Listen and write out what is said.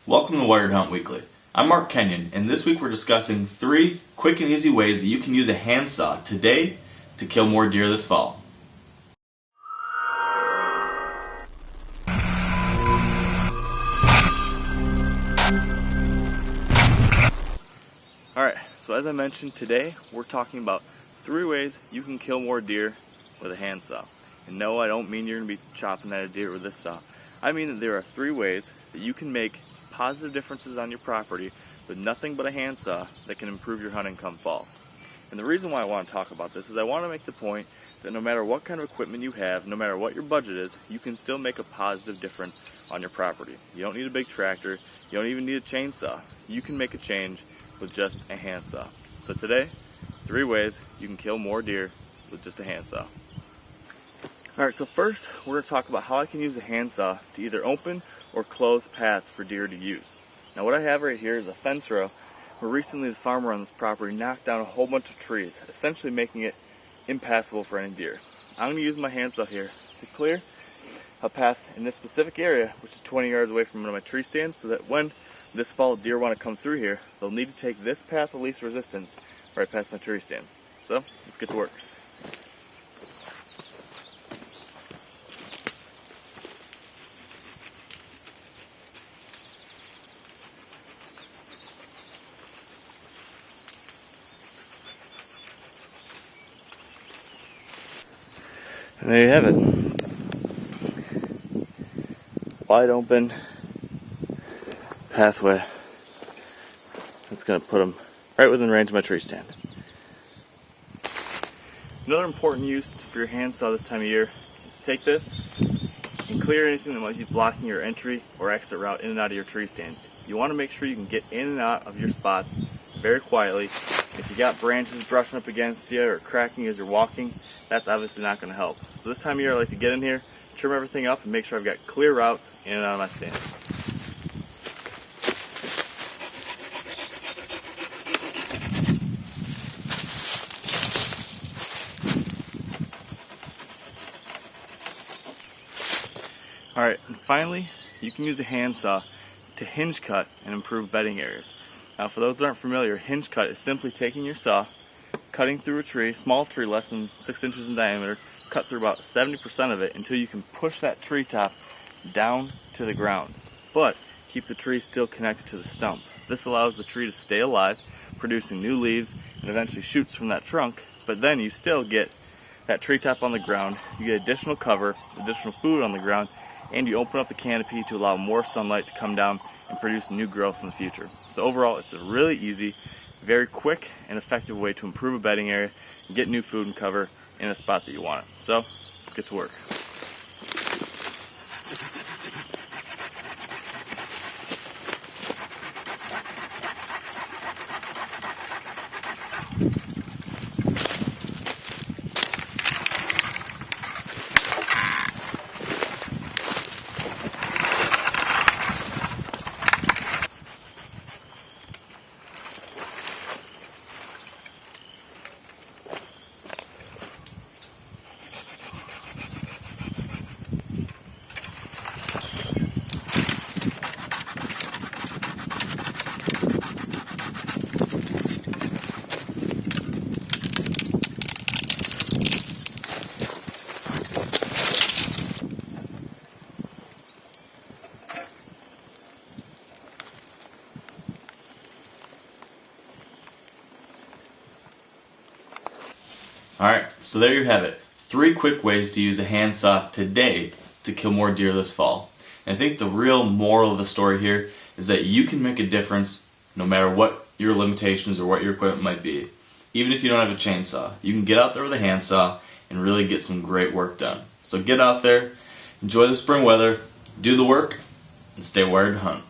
Welcome to Wired Hunt Weekly. I'm Mark Kenyon, and this week we're discussing 3 quick and easy ways that you can use a handsaw today to kill more deer this fall. Alright, so as I mentioned, today we're talking about 3 ways you can kill more deer with a handsaw. And no, I don't mean you're going to be chopping at a deer with this saw. I mean that there are 3 ways that you can make positive differences on your property with nothing but a handsaw that can improve your hunting come fall. And the reason why I want to talk about this is I want to make the point that no matter what kind of equipment you have, no matter what your budget is, you can still make a positive difference on your property. You don't need a big tractor, you don't even need a chainsaw. You can make a change with just a handsaw. So today, 3 ways you can kill more deer with just a handsaw. Alright, so first we're going to talk about how I can use a handsaw to either open or close paths for deer to use. Now what I have right here is a fence row where recently the farmer on this property knocked down a whole bunch of trees, essentially making it impassable for any deer. I'm going to use my handsaw here to clear a path in this specific area, which is 20 yards away from one of my tree stands, so that when this fall deer want to come through here, they'll need to take this path of least resistance right past my tree stand. So let's get to work. And there you have it. Wide open pathway. That's going to put them right within range of my tree stand. Another important use for your handsaw this time of year is to take this and clear anything that might be blocking your entry or exit route in and out of your tree stands. You want to make sure you can get in and out of your spots very quietly. If you got branches brushing up against you or cracking as you're walking, that's obviously not going to help. So this time of year I like to get in here, trim everything up, and make sure I've got clear routes in and out of my stand. Alright, and finally, you can use a handsaw to hinge cut and improve bedding areas. Now for those that aren't familiar, hinge cut is simply taking your saw, cutting through a tree, small tree less than 6 inches in diameter, cut through about 70% of it until you can push that tree top down to the ground, but keep the tree still connected to the stump. This allows the tree to stay alive, producing new leaves and eventually shoots from that trunk, but then you still get that tree top on the ground, you get additional cover, additional food on the ground, and you open up the canopy to allow more sunlight to come down and produce new growth in the future. So overall, it's a really easy, very quick and effective way to improve a bedding area and get new food and cover in a spot that you want it. So let's get to work. Alright, so there you have it. 3 quick ways to use a handsaw today to kill more deer this fall. And I think the real moral of the story here is that you can make a difference no matter what your limitations or what your equipment might be. Even if you don't have a chainsaw, you can get out there with a handsaw and really get some great work done. So get out there, enjoy the spring weather, do the work, and stay wired to hunt.